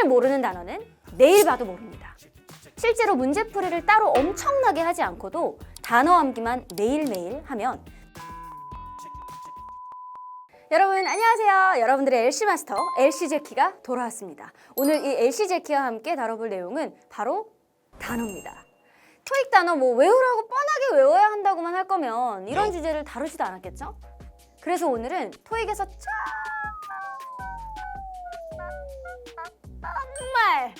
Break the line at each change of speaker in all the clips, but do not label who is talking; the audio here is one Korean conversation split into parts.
오늘 모르는 단어는 내일 봐도 모릅니다. 실제로 문제풀이를 따로 엄청나게 하지 않고도 단어 암기만 매일매일 하면 여러분 안녕하세요. 여러분들의 LC 마스터 LC 제키가 돌아왔습니다. 오늘 이 LC 제키와 함께 다뤄볼 내용은 바로 단어입니다. 토익 단어 외우라고 뻔하게 외워야 한다고만 할 거면 이런 주제를 다루지도 않았겠죠? 그래서 오늘은 토익에서 정말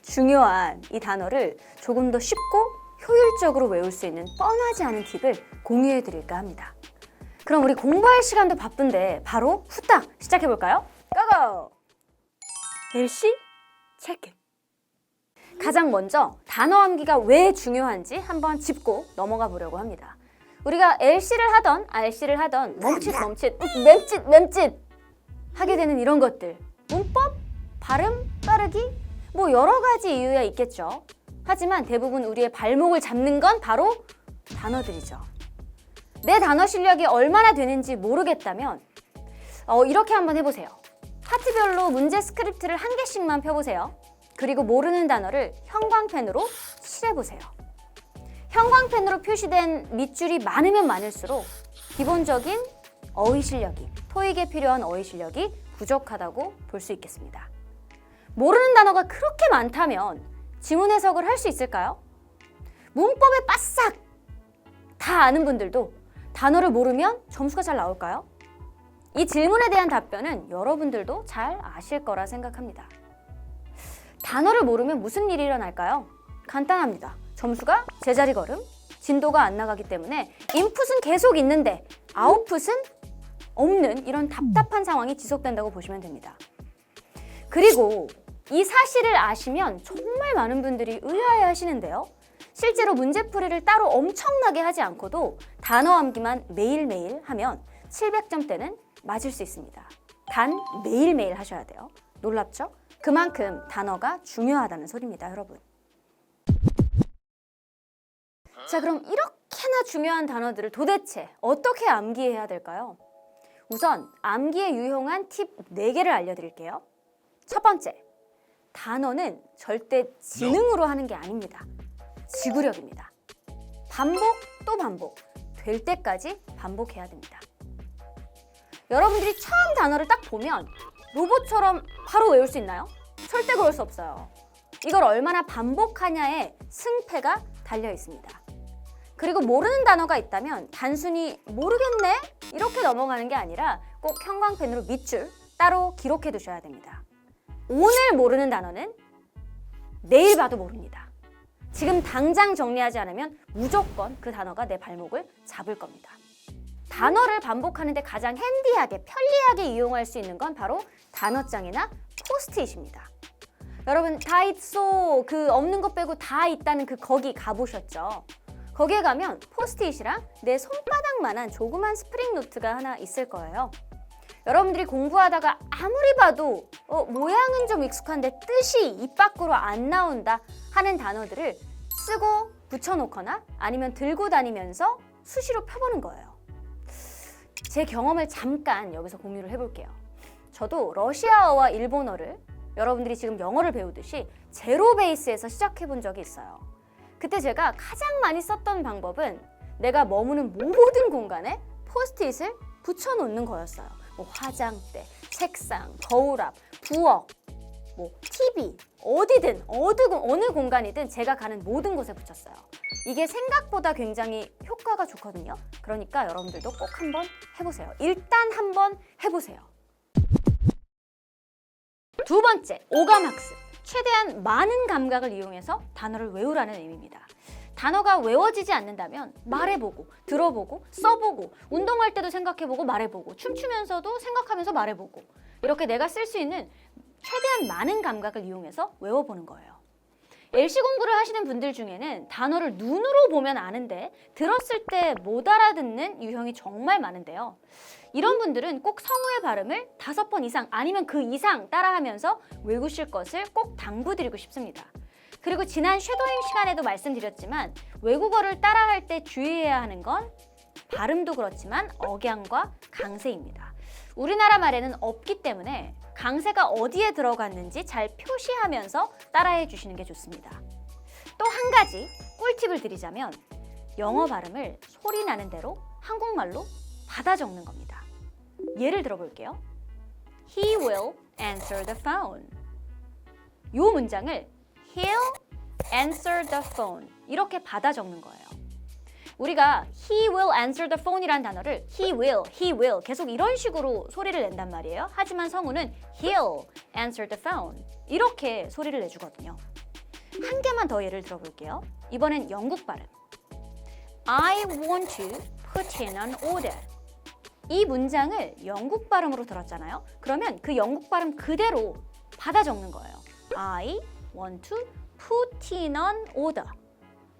중요한 이 단어를 조금 더 쉽고 효율적으로 외울 수 있는 뻔하지 않은 팁을 공유해 드릴까 합니다. 그럼 우리 공부할 시간도 바쁜데 바로 후딱 시작해 볼까요? 고고! LC 체크! 가장 먼저 단어 암기가 왜 중요한지 한번 짚고 넘어가 보려고 합니다. 우리가 LC를 하던 RC를 하던 멈칫 맴짓 하게 되는 이런 것들, 문법, 발음, 빠르기 여러 가지 이유가 있겠죠. 하지만 대부분 우리의 발목을 잡는 건 바로 단어들이죠. 내 단어 실력이 얼마나 되는지 모르겠다면 이렇게 한번 해보세요. 파트별로 문제 스크립트를 한 개씩만 펴보세요. 그리고 모르는 단어를 형광펜으로 칠해보세요. 형광펜으로 표시된 밑줄이 많으면 많을수록 기본적인 어휘 실력이, 토익에 필요한 어휘 실력이 부족하다고 볼 수 있겠습니다. 모르는 단어가 그렇게 많다면 지문 해석을 할 수 있을까요? 문법에 빠싹 다 아는 분들도 단어를 모르면 점수가 잘 나올까요? 이 질문에 대한 답변은 여러분들도 잘 아실 거라 생각합니다. 단어를 모르면 무슨 일이 일어날까요? 간단합니다. 점수가 제자리 걸음, 진도가 안 나가기 때문에 인풋은 계속 있는데 아웃풋은 없는 이런 답답한 상황이 지속된다고 보시면 됩니다. 그리고 이 사실을 아시면 정말 많은 분들이 의아해 하시는데요. 실제로 문제풀이를 따로 엄청나게 하지 않고도 단어 암기만 매일매일 하면 700점대는 맞을 수 있습니다. 단 매일매일 하셔야 돼요. 놀랍죠? 그만큼 단어가 중요하다는 소리입니다, 여러분. 자, 그럼 이렇게나 중요한 단어들을 도대체 어떻게 암기해야 될까요? 우선 암기에 유용한 팁 4개를 알려드릴게요. 첫 번째, 단어는 절대 지능으로 하는 게 아닙니다. 지구력입니다. 반복 또 반복, 될 때까지 반복해야 됩니다. 여러분들이 처음 단어를 딱 보면 로봇처럼 바로 외울 수 있나요? 절대 그럴 수 없어요. 이걸 얼마나 반복하냐에 승패가 달려 있습니다. 그리고 모르는 단어가 있다면 단순히 모르겠네? 이렇게 넘어가는 게 아니라 꼭 형광펜으로 밑줄 따로 기록해 두셔야 됩니다. 오늘 모르는 단어는 내일 봐도 모릅니다. 지금 당장 정리하지 않으면 무조건 그 단어가 내 발목을 잡을 겁니다. 단어를 반복하는데 가장 핸디하게, 편리하게 이용할 수 있는 건 바로 단어장이나 포스트잇입니다. 여러분 다 있어, 그 없는 것 빼고 다 있다는 거기 가보셨죠? 거기에 가면 포스트잇이랑 내 손바닥만한 조그만 스프링 노트가 하나 있을 거예요. 여러분들이 공부하다가 아무리 봐도 모양은 좀 익숙한데 뜻이 입 밖으로 안 나온다 하는 단어들을 쓰고 붙여놓거나 아니면 들고 다니면서 수시로 펴보는 거예요. 제 경험을 잠깐 여기서 공유를 해볼게요. 저도 러시아어와 일본어를 여러분들이 지금 영어를 배우듯이 제로 베이스에서 시작해본 적이 있어요. 그때 제가 가장 많이 썼던 방법은 내가 머무는 모든 공간에 포스트잇을 붙여놓는 거였어요. 화장대, 책상, 거울 앞, 부엌, TV, 어디든 어느 공간이든 제가 가는 모든 곳에 붙였어요. 이게 생각보다 굉장히 효과가 좋거든요. 그러니까 여러분들도 꼭 한번 해보세요. 일단 한번 해보세요. 두 번째, 오감학습. 최대한 많은 감각을 이용해서 단어를 외우라는 의미입니다. 단어가 외워지지 않는다면 말해보고, 들어보고, 써보고, 운동할 때도 생각해보고 말해보고, 춤추면서도 생각하면서 말해보고, 이렇게 내가 쓸 수 있는 최대한 많은 감각을 이용해서 외워보는 거예요. LC 공부를 하시는 분들 중에는 단어를 눈으로 보면 아는데 들었을 때 못 알아듣는 유형이 정말 많은데요. 이런 분들은 꼭 성우의 발음을 5번 이상 아니면 그 이상 따라하면서 외우실 것을 꼭 당부드리고 싶습니다. 그리고 지난 쉐도잉 시간에도 말씀드렸지만 외국어를 따라할 때 주의해야 하는 건 발음도 그렇지만 억양과 강세입니다. 우리나라 말에는 없기 때문에 강세가 어디에 들어갔는지 잘 표시하면서 따라해 주시는 게 좋습니다. 또 한 가지 꿀팁을 드리자면 영어 발음을 소리 나는 대로 한국말로 받아 적는 겁니다. 예를 들어 볼게요. He will answer the phone. 이 문장을 He'll answer the phone 이렇게 받아 적는 거예요. 우리가 he will answer the phone이라는 단어를 he will 계속 이런 식으로 소리를 낸단 말이에요. 하지만 성우는 he'll answer the phone 이렇게 소리를 내주거든요. 한 개만 더 예를 들어볼게요. 이번엔 영국 발음. I want to put in an order. 이 문장을 영국 발음으로 들었잖아요. 그러면 그 영국 발음 그대로 받아 적는 거예요. I want to put in an order.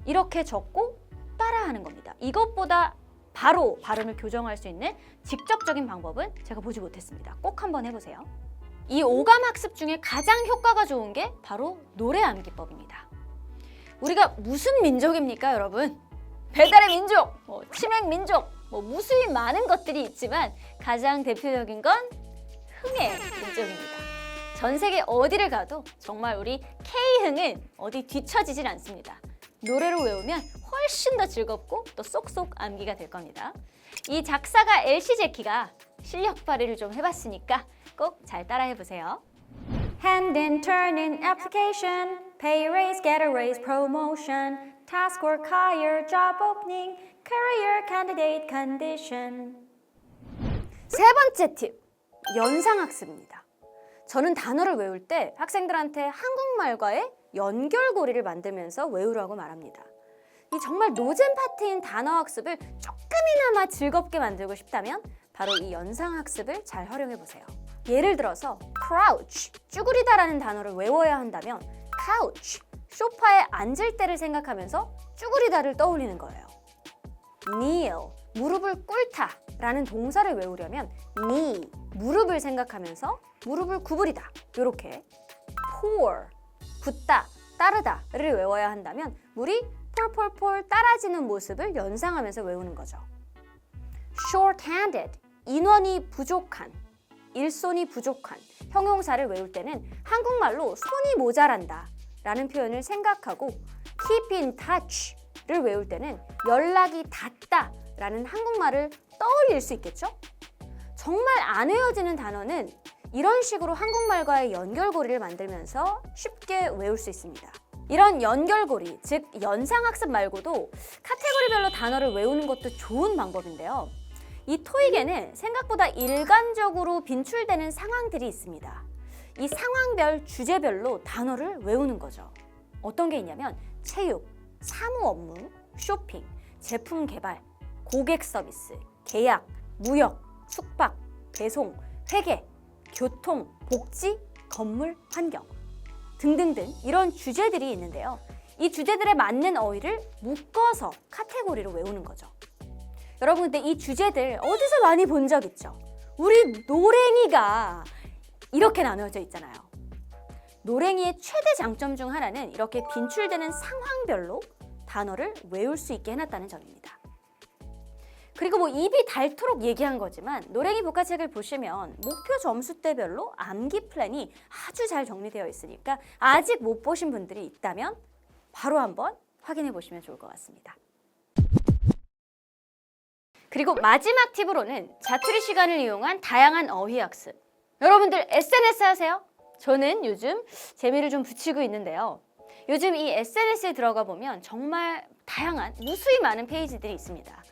이렇게 적고 따라하는 겁니다. 이것보다 바로 발음을 교정할 수 있는 직접적인 방법은 제가 보지 못했습니다. 꼭 한번 해보세요. 이 오감 학습 중에 가장 효과가 좋은 게 바로 노래 암기법입니다. 우리가 무슨 민족입니까, 여러분? 배달의 민족, 치맥 민족, 무수히 많은 것들이 있지만 가장 대표적인 건 흥의 민족입니다. 전 세계 어디를 가도 정말 우리 K흥은 어디 뒤처지질 않습니다. 노래로 외우면 훨씬 더 즐겁고 또 쏙쏙 암기가 될 겁니다. 이 작사가 LC 제키가 실력 발휘를 좀 해봤으니까 꼭 잘 따라해보세요. Hand in, turn in, application, pay raise, get a raise, promotion, task work, hire, job opening, career candidate condition. 세 번째 팁, 연상학습입니다. 저는 단어를 외울 때 학생들한테 한국말과의 연결고리를 만들면서 외우라고 말합니다. 이 정말 노잼 파트인 단어 학습을 조금이나마 즐겁게 만들고 싶다면 바로 이 연상학습을 잘 활용해 보세요. 예를 들어서 crouch, 쭈그리다라는 단어를 외워야 한다면 couch, 소파에 앉을 때를 생각하면서 쭈그리다를 떠올리는 거예요. kneel, 무릎을 꿇다 라는 동사를 외우려면 knee, 무릎을 생각하면서 무릎을 구부리다 이렇게 pour, 붓다, 따르다를 외워야 한다면 물이 폴폴폴 따라지는 모습을 연상하면서 외우는 거죠. short-handed, 인원이 부족한, 일손이 부족한 형용사를 외울 때는 한국말로 손이 모자란다 라는 표현을 생각하고 keep in touch를 외울 때는 연락이 닿다 라는 한국말을 떠올릴 수 있겠죠? 정말 안 외워지는 단어는 이런 식으로 한국말과의 연결고리를 만들면서 쉽게 외울 수 있습니다. 이런 연결고리, 즉 연상학습 말고도 카테고리별로 단어를 외우는 것도 좋은 방법인데요. 이 토익에는 생각보다 일관적으로 빈출되는 상황들이 있습니다. 이 상황별, 주제별로 단어를 외우는 거죠. 어떤 게 있냐면 체육, 사무 업무, 쇼핑, 제품 개발, 고객 서비스, 계약, 무역, 숙박, 배송, 회계, 교통, 복지, 건물, 환경 등등등 이런 주제들이 있는데요. 이 주제들에 맞는 어휘를 묶어서 카테고리로 외우는 거죠. 여러분 근데 이 주제들 어디서 많이 본 적 있죠? 우리 노랭이가 이렇게 나누어져 있잖아요. 노랭이의 최대 장점 중 하나는 이렇게 빈출되는 상황별로 단어를 외울 수 있게 해놨다는 점입니다. 그리고 입이 닳도록 얘기한 거지만 노랭이 복화책을 보시면 목표 점수대별로 암기 플랜이 아주 잘 정리되어 있으니까 아직 못 보신 분들이 있다면 바로 한번 확인해 보시면 좋을 것 같습니다. 그리고 마지막 팁으로는 자투리 시간을 이용한 다양한 어휘 학습. 여러분들 SNS 하세요? 저는 요즘 재미를 좀 붙이고 있는데요. 요즘 이 SNS에 들어가 보면 정말 다양한 무수히 많은 페이지들이 있습니다.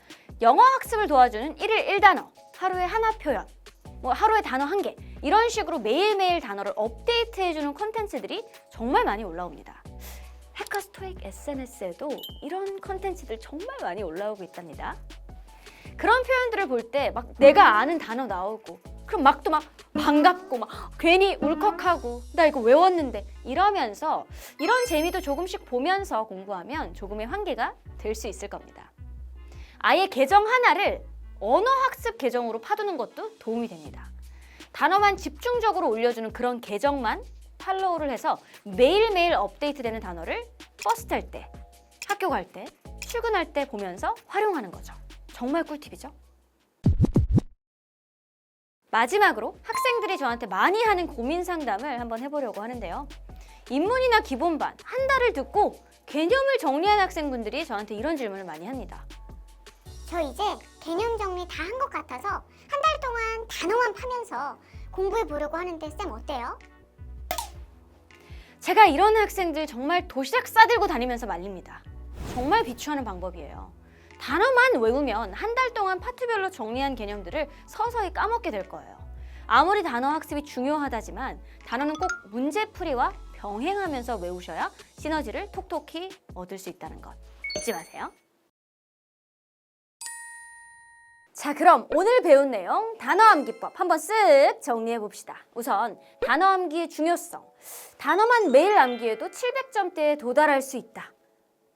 영어 학습을 도와주는 1일 1단어, 하루에 하나 표현, 하루에 단어 1개 이런 식으로 매일매일 단어를 업데이트해주는 콘텐츠들이 정말 많이 올라옵니다. 해커스 토익 SNS에도 이런 콘텐츠들 정말 많이 올라오고 있답니다. 그런 표현들을 볼 때 막 내가 아는 단어 나오고 그럼 막 반갑고 막 괜히 울컥하고 나 이거 외웠는데 이러면서 이런 재미도 조금씩 보면서 공부하면 조금의 환기가 될 수 있을 겁니다. 아예 계정 하나를 언어 학습 계정으로 파두는 것도 도움이 됩니다. 단어만 집중적으로 올려주는 그런 계정만 팔로우를 해서 매일매일 업데이트되는 단어를 버스 탈 때, 학교 갈 때, 출근할 때 보면서 활용하는 거죠. 정말 꿀팁이죠? 마지막으로 학생들이 저한테 많이 하는 고민 상담을 한번 해보려고 하는데요. 인문이나 기본반 한 달을 듣고 개념을 정리한 학생분들이 저한테 이런 질문을 많이 합니다.
저 이제 개념 정리 다 한 것 같아서 한 달 동안 단어만 파면서 공부해 보려고 하는데 쌤 어때요?
제가 이런 학생들 정말 도시락 싸들고 다니면서 말립니다. 정말 비추하는 방법이에요. 단어만 외우면 한 달 동안 파트별로 정리한 개념들을 서서히 까먹게 될 거예요. 아무리 단어 학습이 중요하다지만 단어는 꼭 문제풀이와 병행하면서 외우셔야 시너지를 톡톡히 얻을 수 있다는 것 잊지 마세요. 자, 그럼 오늘 배운 내용 단어 암기법 한번 쓱 정리해 봅시다. 우선 단어 암기의 중요성. 단어만 매일 암기해도 700점대에 도달할 수 있다.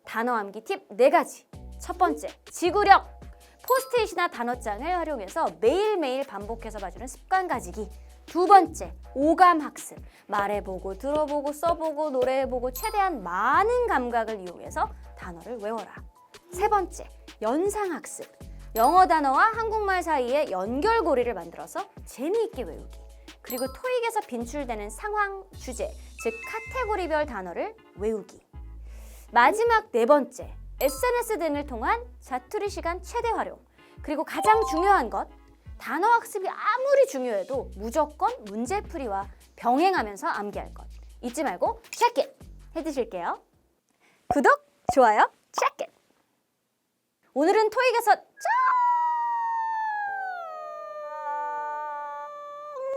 단어 암기 팁 4가지. 첫 번째, 지구력. 포스트잇이나 단어장을 활용해서 매일매일 반복해서 봐주는 습관 가지기. 두 번째, 오감 학습. 말해보고 들어보고 써보고 노래해보고 최대한 많은 감각을 이용해서 단어를 외워라. 세 번째, 연상 학습. 영어 단어와 한국말 사이에 연결고리를 만들어서 재미있게 외우기. 그리고 토익에서 빈출되는 상황, 주제, 즉 카테고리별 단어를 외우기. 마지막 4번째, SNS 등을 통한 자투리 시간 최대 활용. 그리고 가장 중요한 것, 단어 학습이 아무리 중요해도 무조건 문제풀이와 병행하면서 암기할 것. 잊지 말고 check it 해두실게요. 구독, 좋아요, check it. 오늘은 토익에서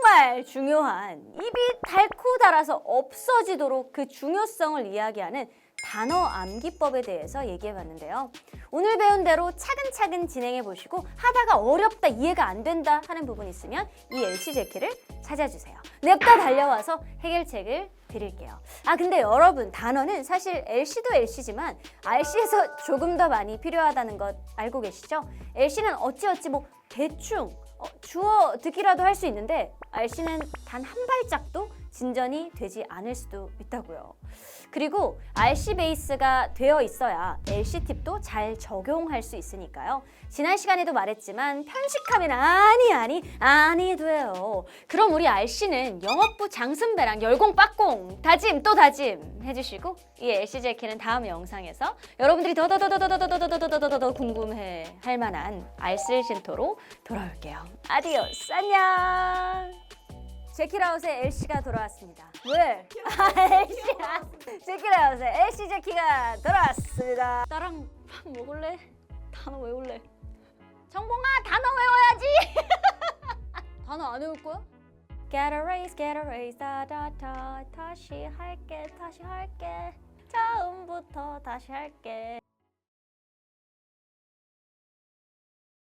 정말 중요한 입이 닳고 닳아서 없어지도록 그 중요성을 이야기하는 단어 암기법에 대해서 얘기해봤는데요. 오늘 배운 대로 차근차근 진행해보시고 하다가 어렵다, 이해가 안 된다 하는 부분 있으면 이 LCJK를 찾아주세요. 냅다 달려와서 해결책을 드릴게요. 근데 여러분, 단어는 사실 LC도 LC지만 RC에서 조금 더 많이 필요하다는 것 알고 계시죠? LC는 어찌어찌 대충 주워 듣기라도 할 수 있는데 RC는 단 한 발짝도 진전이 되지 않을 수도 있다고요. 그리고 RC 베이스가 되어 있어야 LC 팁도 잘 적용할 수 있으니까요. 지난 시간에도 말했지만 편식하면 아니 돼요. 그럼 우리 RC는 영업부 장순배랑 열공 빡공 다짐 또 다짐 해주시고 이 LCJK는 다음 영상에서 여러분들이 더 궁금해 할 만한 알쓸 신토로 돌아올게요. 아디오스, 안녕. 제키라웃의 LC가 돌아왔습니다. 왜? LC야. 제키라웃의 LC 제키가 돌아왔습니다. 나랑 밥 먹을래? 단어 외울래? 정봉아, 단어 외워야지. 단어 안 외울 거야? Get a raise, 다시 할게. 처음부터 다시 할게.